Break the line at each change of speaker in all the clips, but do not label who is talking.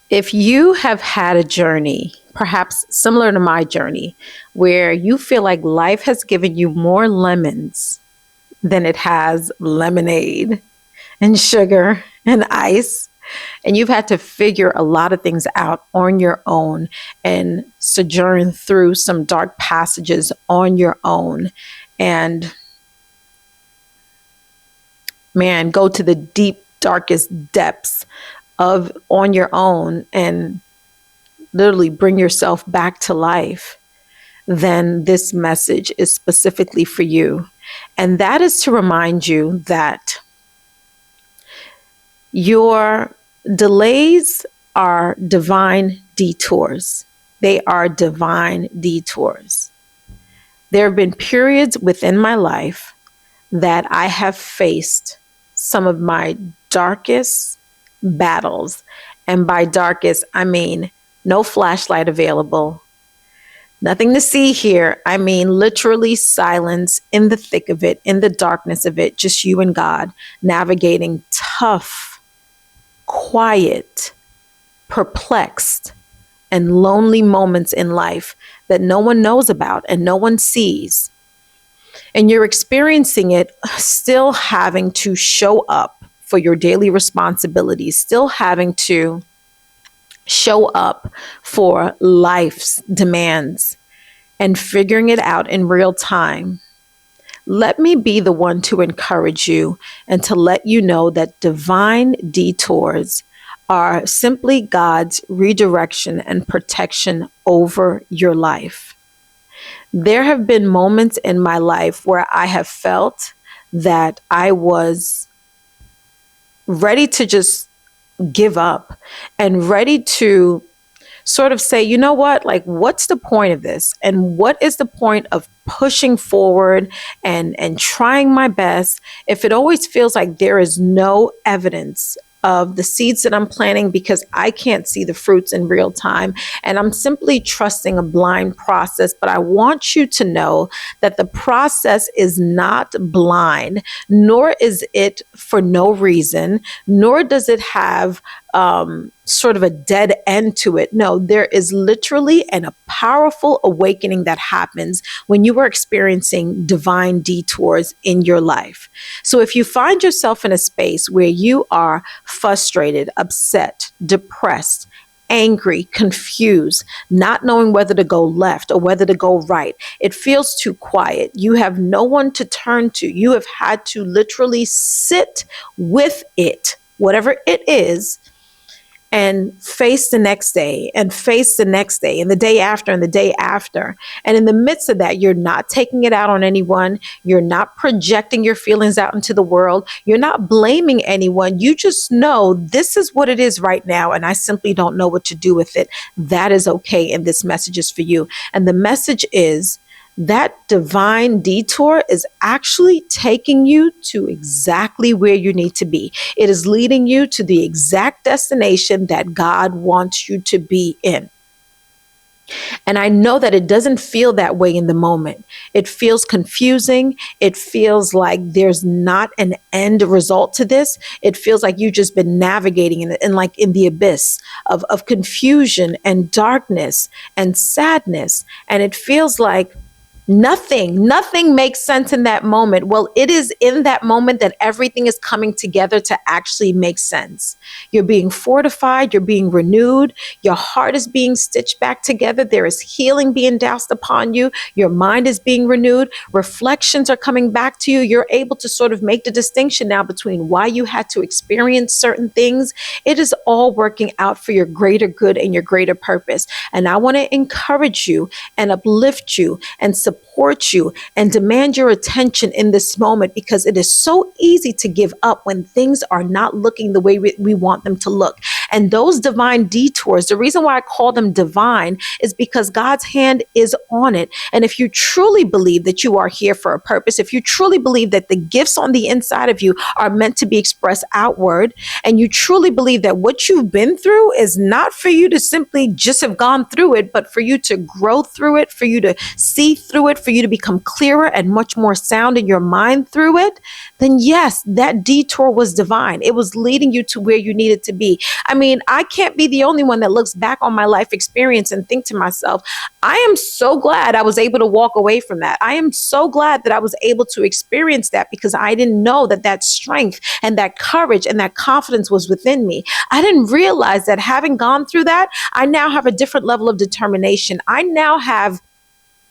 If you have had a journey, perhaps similar to my journey, where you feel like life has given you more lemons than it has lemonade and sugar and ice, and you've had to figure a lot of things out on your own and sojourn through some dark passages on your own, and man, go to the deep, darkest depths of on your own and literally bring yourself back to life, then this message is specifically for you. And that is to remind you that your delays are divine detours. They are divine detours. There have been periods within my life that I have faced some of my darkest battles. And by darkest, I mean no flashlight available, nothing to see here. I mean literally silence in the thick of it, in the darkness of it, just you and God navigating tough, quiet, perplexed, and lonely moments in life that no one knows about and no one sees. And you're experiencing it, still having to show up for your daily responsibilities, still having to show up for life's demands and figuring it out in real time. Let me be the one to encourage you and to let you know that divine detours are simply God's redirection and protection over your life. There have been moments in my life where I have felt that I was ready to just give up and ready to sort of say, you know what, like, what's the point of this? And what is the point of pushing forward and trying my best if it always feels like there is no evidence of the seeds that I'm planting because I can't see the fruits in real time. And I'm simply trusting a blind process. But I want you to know that the process is not blind, nor is it for no reason, nor does it have sort of a dead end to it. No, there is literally a powerful awakening that happens when you are experiencing divine detours in your life. So if you find yourself in a space where you are frustrated, upset, depressed, angry, confused, not knowing whether to go left or whether to go right, it feels too quiet, you have no one to turn to, you have had to literally sit with it, whatever it is, and face the next day and face the next day and the day after and the day after. And in the midst of that, you're not taking it out on anyone. You're not projecting your feelings out into the world. You're not blaming anyone. You just know this is what it is right now. And I simply don't know what to do with it. That is okay. And this message is for you. And the message is that divine detour is actually taking you to exactly where you need to be. It is leading you to the exact destination that God wants you to be in. And I know that it doesn't feel that way in the moment. It feels confusing. It feels like there's not an end result to this. It feels like you've just been navigating in like in the abyss of confusion and darkness and sadness. And it feels like nothing makes sense in that moment. Well, it is in that moment that everything is coming together to actually make sense. You're being fortified, you're being renewed, your heart is being stitched back together, there is healing being doused upon you, your mind is being renewed, reflections are coming back to you. You're able to sort of make the distinction now between why you had to experience certain things. It is all working out for your greater good and your greater purpose. And I want to encourage you and uplift you and support you and demand your attention in this moment, because it is so easy to give up when things are not looking the way we want them to look. And those divine detours, the reason why I call them divine is because God's hand is on it. And if you truly believe that you are here for a purpose, if you truly believe that the gifts on the inside of you are meant to be expressed outward, and you truly believe that what you've been through is not for you to simply just have gone through it, but for you to grow through it, for you to see through it, for you to become clearer and much more sound in your mind through it, then yes, that detour was divine. It was leading you to where you needed to be. I mean, I can't be the only one that looks back on my life experience and think to myself, I am so glad I was able to walk away from that. I am so glad that I was able to experience that, because I didn't know that that strength and that courage and that confidence was within me. I didn't realize that having gone through that, I now have a different level of determination. I now have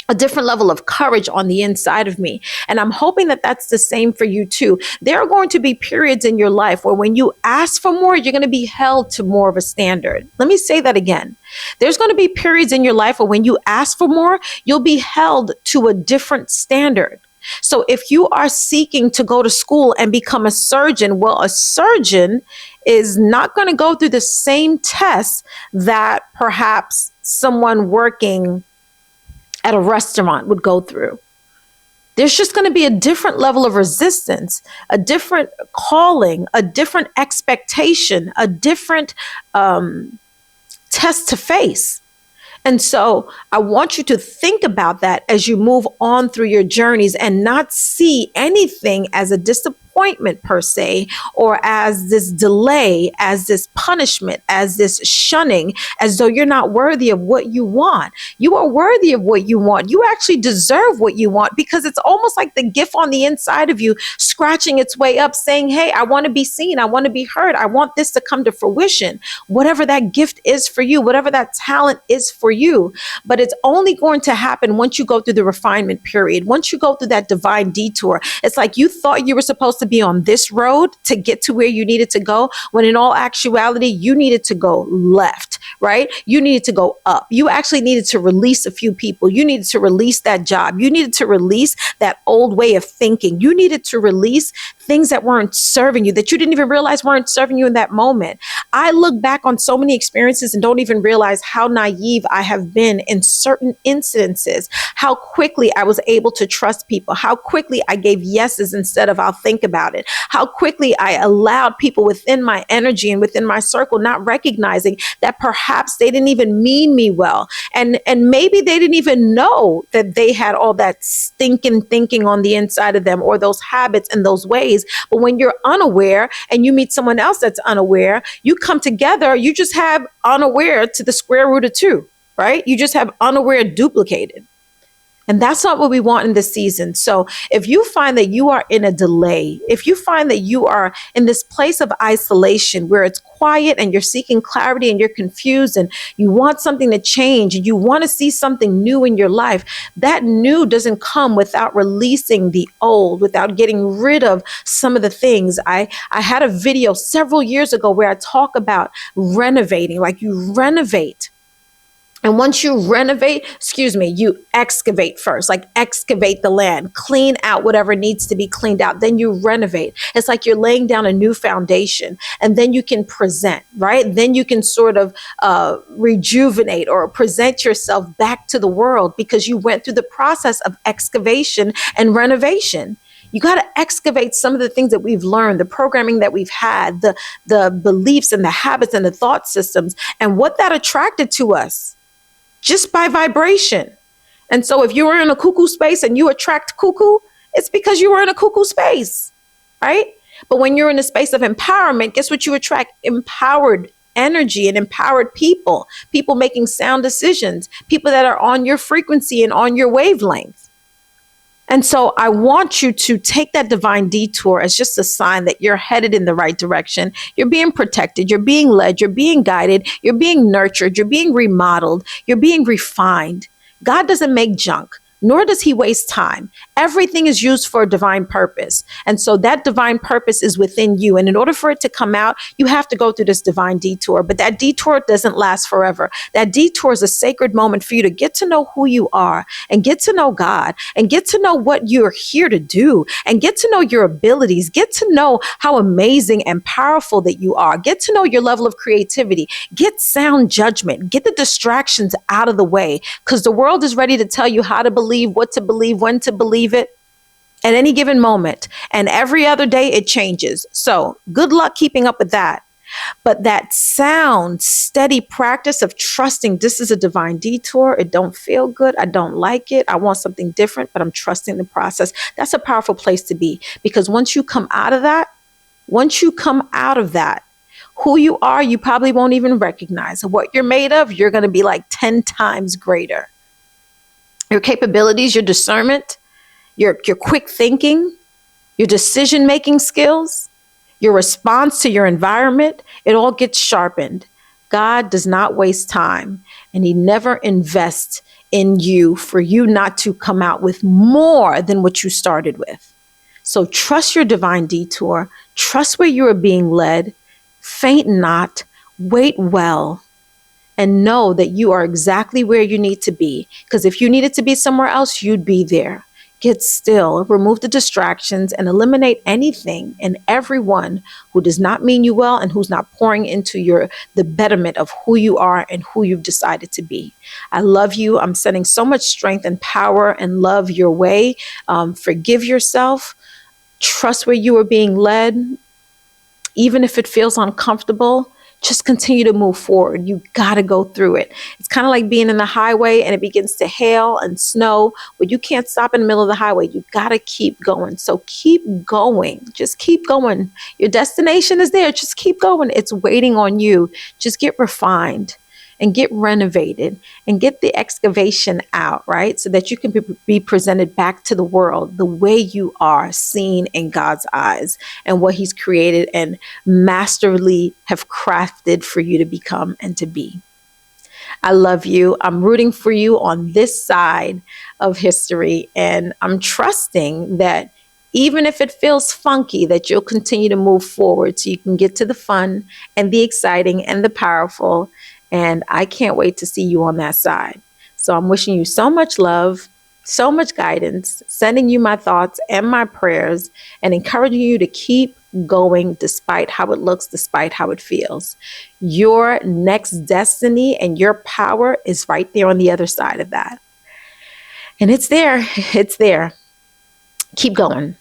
a different level of courage on the inside of me. And I'm hoping that that's the same for you too. There are going to be periods in your life where when you ask for more, you're going to be held to more of a standard. Let me say that again. There's going to be periods in your life where when you ask for more, you'll be held to a different standard. So if you are seeking to go to school and become a surgeon, well, a surgeon is not going to go through the same tests that perhaps someone working at a restaurant would go through. There's just going to be a different level of resistance, a different calling, a different expectation, a different test to face. And so I want you to think about that as you move on through your journeys, and not see anything as a disappointment per se, or as this delay, as this punishment, as this shunning, as though you're not worthy of what you want. You are worthy of what you want. You actually deserve what you want, because it's almost like the gift on the inside of you scratching its way up saying, hey, I want to be seen. I want to be heard. I want this to come to fruition. Whatever that gift is for you, whatever that talent is for you. But it's only going to happen once you go through the refinement period, once you go through that divine detour. It's like you thought you were supposed to be on this road to get to where you needed to go, when in all actuality, you needed to go left, right? You needed to go up. You actually needed to release a few people. You needed to release that job. You needed to release that old way of thinking. You needed to release things that weren't serving you, that you didn't even realize weren't serving you in that moment. I look back on so many experiences and don't even realize how naive I have been in certain incidences, how quickly I was able to trust people, how quickly I gave yeses instead of I'll think about it, how quickly I allowed people within my energy and within my circle, not recognizing that perhaps they didn't even mean me well. And maybe they didn't even know that they had all that stinking thinking on the inside of them, or those habits and those ways. But when you're unaware and you meet someone else that's unaware, you come together, you just have unaware to the square root of 2, right? You just have unaware duplicated. And that's not what we want in this season. So if you find that you are in a delay, if you find that you are in this place of isolation where it's quiet and you're seeking clarity and you're confused and you want something to change and you want to see something new in your life, that new doesn't come without releasing the old, without getting rid of some of the things. I had a video several years ago where I talk about renovating, like you renovate. And once you renovate, you excavate first, like excavate the land, clean out whatever needs to be cleaned out. Then you renovate. It's like you're laying down a new foundation, and then you can present, right? Then you can sort of rejuvenate or present yourself back to the world, because you went through the process of excavation and renovation. You got to excavate some of the things that we've learned, the programming that we've had, the beliefs and the habits and the thought systems, and what that attracted to us just by vibration. And so if you were in a cuckoo space and you attract cuckoo, it's because you were in a cuckoo space, right? But when you're in a space of empowerment, guess what you attract? Empowered energy and empowered people, people making sound decisions, people that are on your frequency and on your wavelength. And so I want you to take that divine detour as just a sign that you're headed in the right direction. You're being protected. You're being led. You're being guided. You're being nurtured. You're being remodeled. You're being refined. God doesn't make junk, nor does he waste time. Everything is used for a divine purpose. And so that divine purpose is within you. And in order for it to come out, you have to go through this divine detour. But that detour doesn't last forever. That detour is a sacred moment for you to get to know who you are, and get to know God, and get to know what you're here to do, and get to know your abilities, get to know how amazing and powerful that you are, get to know your level of creativity, get sound judgment, get the distractions out of the way, because the world is ready to tell you how to believe, what to believe, when to believe it at any given moment. And every other day it changes. So good luck keeping up with that. But that sound, steady practice of trusting this is a divine detour. It don't feel good. I don't like it. I want something different, but I'm trusting the process. That's a powerful place to be, because once you come out of that, Who you are, you probably won't even recognize. What you're made of, you're going to be like 10 times greater. Your capabilities, your discernment, your quick thinking, your decision-making skills, your response to your environment, it all gets sharpened. God does not waste time, and he never invests in you for you not to come out with more than what you started with. So trust your divine detour. Trust where you are being led. Faint not. Wait well. And know that you are exactly where you need to be. Because if you needed to be somewhere else, you'd be there. Get still, remove the distractions, and eliminate anything and everyone who does not mean you well and who's not pouring into the betterment of who you are and who you've decided to be. I love you. I'm sending so much strength and power and love your way. Forgive yourself. Trust where you are being led. Even if it feels uncomfortable, just continue to move forward. You got to go through it. It's kind of like being in the highway and it begins to hail and snow, but you can't stop in the middle of the highway. You got to keep going. So keep going. Just keep going. Your destination is there. Just keep going. It's waiting on you. Just get refined and get renovated and get the excavation out, right? So that you can be presented back to the world the way you are, seen in God's eyes and what he's created and masterly have crafted for you to become and to be. I love you. I'm rooting for you on this side of history, and I'm trusting that even if it feels funky, that you'll continue to move forward so you can get to the fun and the exciting and the powerful. And I can't wait to see you on that side. So I'm wishing you so much love, so much guidance, sending you my thoughts and my prayers, and encouraging you to keep going despite how it looks, despite how it feels. Your next destiny and your power is right there on the other side of that. And it's there. It's there. Keep going.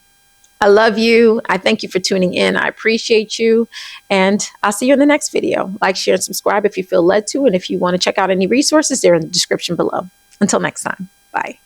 I love you. I thank you for tuning in. I appreciate you. And I'll see you in the next video. Like, share, and subscribe if you feel led to. And if you want to check out any resources, they're in the description below. Until next time. Bye.